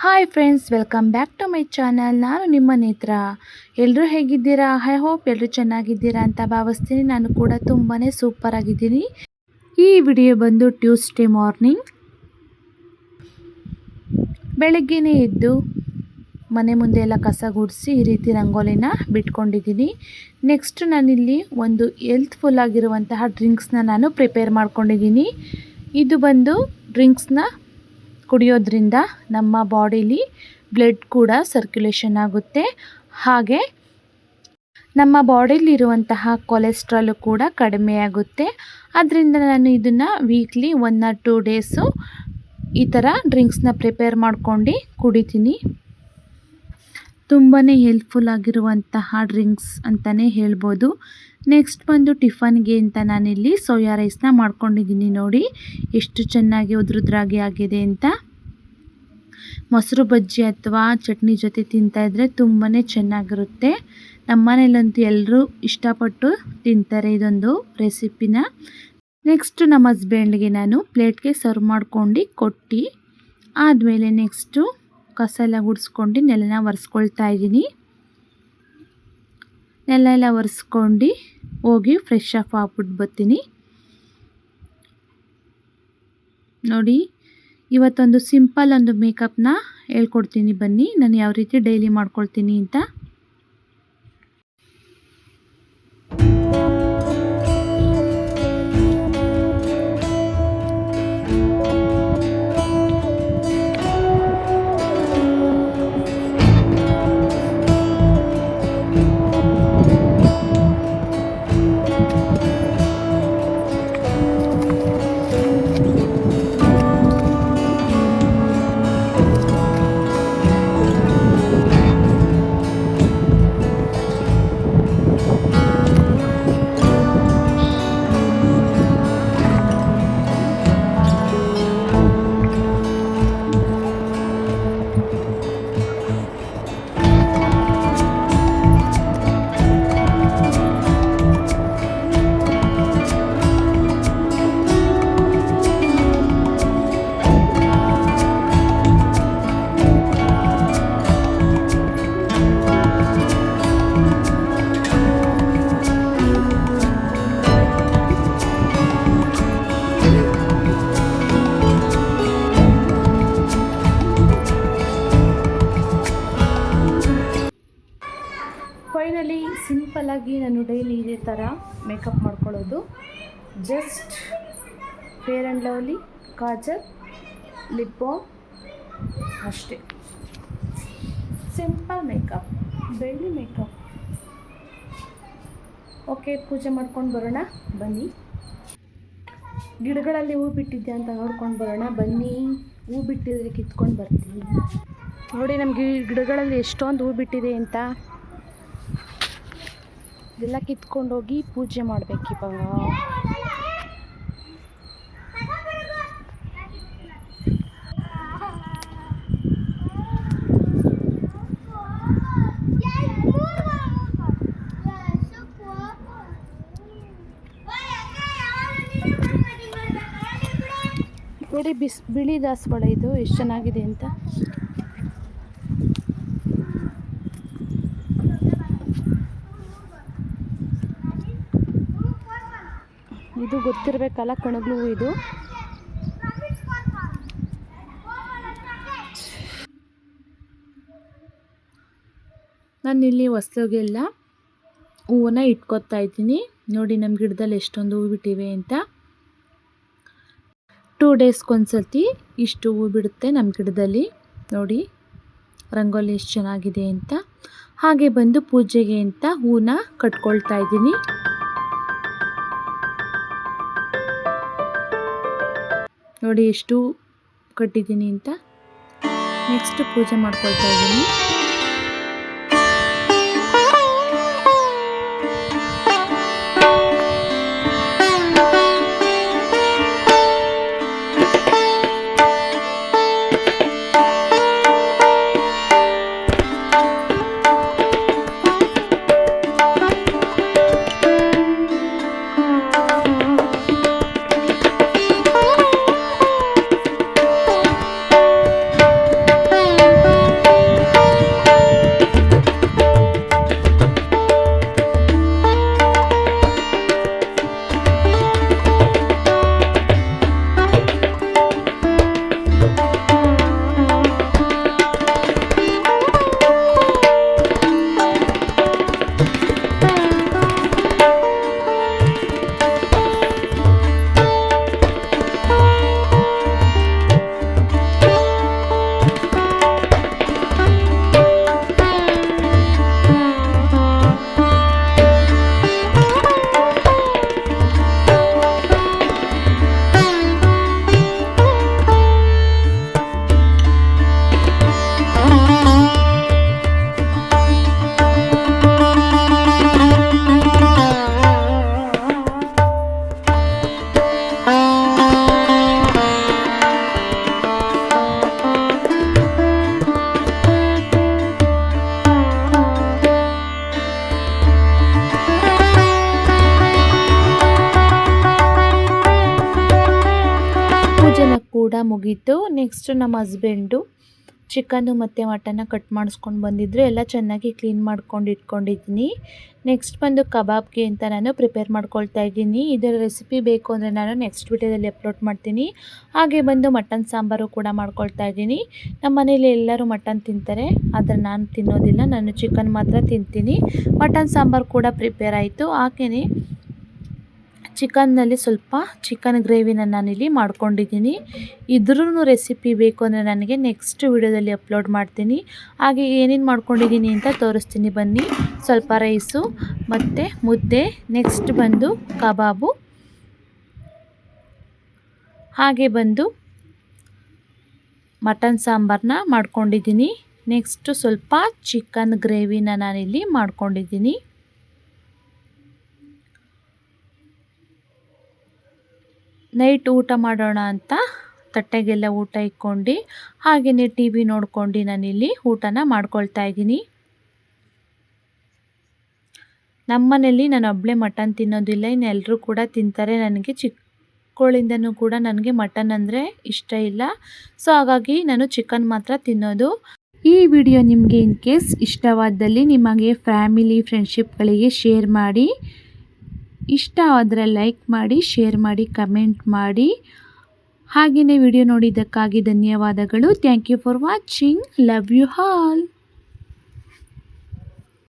Hi friends, welcome back to my channel. ನಾನು ನಿಮ್ಮ ನೇತ್ರ. ಎಲ್ಲರೂ ಹೇಗಿದ್ದೀರಾ? ಐ ಹೋಪ್ ಎಲ್ಲರೂ ಚೆನ್ನಾಗಿದ್ದೀರಾ ಅಂತ ಭಾವಿಸ್ತೀನಿ. ನಾನು ಕೂಡ ತುಂಬಾ ಸೂಪರ್ ಆಗಿದ್ದೀನಿ. ಈ ವಿಡಿಯೋ ಬಂದು ಟ್ಯೂಸ್ಡೇ ಮಾರ್ನಿಂಗ್ ಬೆಳಗ್ಗೆನೇ ಎದ್ದು ಮನೆ ಮುಂದೆ ಎಲ್ಲ ಕಸ ಗುಡಿಸಿ ಈ ರೀತಿ ರಂಗೋಲಿನ ಬಿಟ್ಕೊಂಡಿದ್ದೀನಿ. ನೆಕ್ಸ್ಟ್ ನಾನಿಲ್ಲಿ ಒಂದು ಹೆಲ್ತ್ಫುಲ್ ಆಗಿರುವಂತಹ ಡ್ರಿಂಕ್ಸ್ನ ನಾನು ಪ್ರಿಪೇರ್ ಮಾಡ್ಕೊಂಡಿದ್ದೀನಿ. ಇದು ಬಂದು ಡ್ರಿಂಕ್ಸ್ನ ಕುಡಿಯೋದ್ರಿಂದ ನಮ್ಮ ಬಾಡಿಲಿ ಬ್ಲಡ್ ಕೂಡ ಸರ್ಕ್ಯುಲೇಷನ್ ಆಗುತ್ತೆ, ಹಾಗೆ ನಮ್ಮ ಬಾಡಿಲಿರುವಂತಹ ಕೊಲೆಸ್ಟ್ರಾಲು ಕೂಡ ಕಡಿಮೆ ಆಗುತ್ತೆ. ಅದರಿಂದ ನಾನು ಇದನ್ನು ವೀಕ್ಲಿ 1 or 2 ಡೇಸು ಈ ಥರ ಡ್ರಿಂಕ್ಸ್ನ ಪ್ರಿಪೇರ್ ಮಾಡ್ಕೊಂಡು ಕುಡಿತೀನಿ. ತುಂಬಾ ಹೆಲ್ಪ್ಫುಲ್ ಆಗಿರುವಂತಹ ಡ್ರಿಂಕ್ಸ್ ಅಂತಲೇ ಹೇಳ್ಬೋದು. ನೆಕ್ಸ್ಟ್ ಬಂದು ಟಿಫನ್ಗೆ ಅಂತ ನಾನಿಲ್ಲಿ ಸೋಯಾ ರೈಸ್ನ ಮಾಡ್ಕೊಂಡಿದ್ದೀನಿ. ನೋಡಿ ಎಷ್ಟು ಚೆನ್ನಾಗಿ ಉದ್ರುದ್ರಾಗಿ ಆಗಿದೆ ಅಂತ. ಮೊಸರು ಬಜ್ಜಿ ಅಥವಾ ಚಟ್ನಿ ಜೊತೆ ತಿಂತಾಯಿದ್ರೆ ತುಂಬಾ ಚೆನ್ನಾಗಿರುತ್ತೆ. ನಮ್ಮ ಮನೇಲಂತೂ ಎಲ್ಲರೂ ಇಷ್ಟಪಟ್ಟು ತಿಂತಾರೆ ಇದೊಂದು ರೆಸಿಪಿನ. ನೆಕ್ಸ್ಟು ನಮ್ಮ ಹಸ್ಬೆಂಡ್ಗೆ ನಾನು ಪ್ಲೇಟ್ಗೆ ಸರ್ವ್ ಮಾಡ್ಕೊಂಡು ಕೊಟ್ಟು ಆದಮೇಲೆ ನೆಕ್ಸ್ಟು ಕಸ ಎಲ್ಲ ಗುಡಿಸ್ಕೊಂಡು ನೆಲನ ಒರೆಸ್ಕೊಳ್ತಾ ಇದ್ದೀನಿ. ನೆಲ ಎಲ್ಲ ಒರೆಸ್ಕೊಂಡು ಹೋಗಿ ಫ್ರೆಶ್ ಅಪ್ ಆಗ್ಬಿಟ್ಟು ಬರ್ತೀನಿ. ನೋಡಿ ಇವತ್ತೊಂದು ಸಿಂಪಲ್ ಒಂದು ಮೇಕಪ್ನ ಹೇಳ್ಕೊಡ್ತೀನಿ ಬನ್ನಿ, ನಾನು ಯಾವ ರೀತಿ ಡೈಲಿ ಮಾಡ್ಕೊಳ್ತೀನಿ ಅಂತ. ಫೈನಲಿ ಸಿಂಪಲ್ಲಾಗಿ ನಾನು ಡೈಲಿ ಇದೇ ಥರ ಮೇಕಪ್ ಮಾಡ್ಕೊಳ್ಳೋದು. Just fair and lovely, kajal, lip balm ಅಷ್ಟೇ. Simple makeup, daily makeup. Okay, ಪೂಜೆ ಮಾಡ್ಕೊಂಡು ಬರೋಣ ಬನ್ನಿ. ಗಿಡಗಳಲ್ಲಿ ಹೂ ಬಿಟ್ಟಿದ್ದೆ ಅಂತ ನೋಡ್ಕೊಂಡು ಬರೋಣ ಬನ್ನಿ. ಹೂ ಬಿಟ್ಟಿದ್ರೆ ಕಿತ್ಕೊಂಡು ಬರ್ತೀನಿ. ನೋಡಿ ನಮಗೆ ಗಿಡಗಳಲ್ಲಿ ಎಷ್ಟೊಂದು ಹೂ ಬಿಟ್ಟಿದೆ ಅಂತ. ಇದೆಲ್ಲ ಕಿತ್ಕೊಂಡೋಗಿ ಪೂಜೆ ಮಾಡಬೇಕು ಇವಾಗ. ನೋಡಿ ಬಿಳಿ ದಾಸವಾಳ ಇದು ಎಷ್ಟು ಚೆನ್ನಾಗಿದೆ ಅಂತ. ಇದು ಗೊತ್ತಿರಬೇಕಲ್ಲ, ಕಣಗ್ಲು ಇದು. ನಾನಿಲ್ಲಿ ಹೊಸಗೆಲ್ಲ ಹೂವನ್ನ ಇಟ್ಕೊತಾ ಇದ್ದೀನಿ. ನೋಡಿ ನಮ್ಮ ಗಿಡದಲ್ಲಿ ಎಷ್ಟೊಂದು ಹೂವು ಬಿಟ್ಟಿವೆ ಅಂತ. 2 ಡೇಸ್ಗೊಂದ್ಸತಿ ಇಷ್ಟು ಹೂವು ಬಿಡುತ್ತೆ ನಮ್ಮ ಗಿಡದಲ್ಲಿ. ನೋಡಿ ರಂಗೋಲಿ ಎಷ್ಟು ಚೆನ್ನಾಗಿದೆ ಅಂತ. ಹಾಗೆ ಬಂದು ಪೂಜೆಗೆ ಅಂತ ಹೂವನ್ನ ಕಟ್ಕೊಳ್ತಾ ಇದ್ದೀನಿ. ನೋಡಿ ಎಷ್ಟು ಕಟ್ಟಿದ್ದೀನಿ ಅಂತ. ನೆಕ್ಸ್ಟ್ ಪೂಜೆ ಮಾಡ್ಕೊಳ್ತಾ ಇದ್ದೀನಿ. ಮುಗೀತು. ನೆಕ್ಸ್ಟ್ ನಮ್ಮ ಹಸ್ಬೆಂಡು ಚಿಕನ್ನು ಮತ್ತು ಮಟನ್ನ ಕಟ್ ಮಾಡಿಸ್ಕೊಂಡು ಬಂದಿದ್ದರು. ಎಲ್ಲ ಚೆನ್ನಾಗಿ ಕ್ಲೀನ್ ಮಾಡ್ಕೊಂಡು ಇಟ್ಕೊಂಡಿದ್ದೀನಿ. ನೆಕ್ಸ್ಟ್ ಬಂದು ಕಬಾಬ್ಗೆ ಅಂತ ನಾನು ಪ್ರಿಪೇರ್ ಮಾಡ್ಕೊಳ್ತಾ ಇದ್ದೀನಿ. ಇದರ ರೆಸಿಪಿ ಬೇಕು ಅಂದರೆ ನಾನು ನೆಕ್ಸ್ಟ್ ವಿಡಿಯೋದಲ್ಲಿ ಅಪ್ಲೋಡ್ ಮಾಡ್ತೀನಿ. ಹಾಗೆ ಬಂದು ಮಟನ್ ಸಾಂಬಾರು ಕೂಡ ಮಾಡ್ಕೊಳ್ತಾ ಇದ್ದೀನಿ. ನಮ್ಮ ಮನೇಲಿ ಎಲ್ಲರೂ ಮಟನ್ ತಿಂತಾರೆ, ಆದರೆ ನಾನು ತಿನ್ನೋದಿಲ್ಲ. ನಾನು ಚಿಕನ್ ಮಾತ್ರ ತಿಂತೀನಿ. ಮಟನ್ ಸಾಂಬಾರು ಕೂಡ ಪ್ರಿಪೇರ್ ಆಯಿತು. ಹಾಗೆಯೇ ಚಿಕನ್ನಲ್ಲಿ ಸ್ವಲ್ಪ ಚಿಕನ್ ಗ್ರೇವಿನ ನಾನಿಲ್ಲಿ ಮಾಡ್ಕೊಂಡಿದ್ದೀನಿ. ಇದ್ರೂ ರೆಸಿಪಿ ಬೇಕು ಅಂದರೆ ನನಗೆ ನೆಕ್ಸ್ಟ್ ವಿಡಿಯೋದಲ್ಲಿ ಅಪ್ಲೋಡ್ ಮಾಡ್ತೀನಿ. ಹಾಗೆ ಏನೇನು ಮಾಡ್ಕೊಂಡಿದ್ದೀನಿ ಅಂತ ತೋರಿಸ್ತೀನಿ ಬನ್ನಿ. ಸ್ವಲ್ಪ ರೈಸು ಮತ್ತು ಮುದ್ದೆ, ನೆಕ್ಸ್ಟ್ ಬಂದು ಕಬಾಬು, ಹಾಗೆ ಬಂದು ಮಟನ್ ಸಾಂಬಾರನ್ನ ಮಾಡ್ಕೊಂಡಿದ್ದೀನಿ. ನೆಕ್ಸ್ಟು ಸ್ವಲ್ಪ ಚಿಕನ್ ಗ್ರೇವಿನ ನಾನಿಲ್ಲಿ ಮಾಡ್ಕೊಂಡಿದ್ದೀನಿ. ನೈಟ್ ಊಟ ಮಾಡೋಣ ಅಂತ ತಟ್ಟೆಗೆಲ್ಲ ಊಟ ಇಕ್ಕೊಂಡು ಹಾಗೆಯೇ ಟಿ ವಿ ನೋಡ್ಕೊಂಡು ನಾನಿಲ್ಲಿ ಊಟನ ಮಾಡ್ಕೊಳ್ತಾ ಇದ್ದೀನಿ. ನಮ್ಮನೇಲಿ ನಾನು ಒಬ್ಬಳೇ ಮಟನ್ ತಿನ್ನೋದಿಲ್ಲ, ಇನ್ನೆಲ್ಲರೂ ಕೂಡ ತಿಂತಾರೆ. ನನಗೆ ಚಿಕ್ಕವಳಿಂದನೂ ಕೂಡ ನನಗೆ ಮಟನ್ ಅಂದರೆ ಇಷ್ಟ ಇಲ್ಲ. ಸೊ ಹಾಗಾಗಿ ನಾನು ಚಿಕನ್ ಮಾತ್ರ ತಿನ್ನೋದು. ಈ ವಿಡಿಯೋ ನಿಮಗೆ ಇನ್ ಕೇಸ್ ಇಷ್ಟವಾದಲ್ಲಿ ನಿಮಗೆ ಫ್ಯಾಮಿಲಿ ಫ್ರೆಂಡ್ಶಿಪ್ಗಳಿಗೆ ಶೇರ್ ಮಾಡಿ. ಇಷ್ಟ ಆದರೆ ಲೈಕ್ ಮಾಡಿ, ಶೇರ್ ಮಾಡಿ, ಕಮೆಂಟ್ ಮಾಡಿ. ಹಾಗೆಯೇ ವಿಡಿಯೋ ನೋಡಿದ್ದಕ್ಕಾಗಿ ಧನ್ಯವಾದಗಳು. Thank you for watching. Love you all.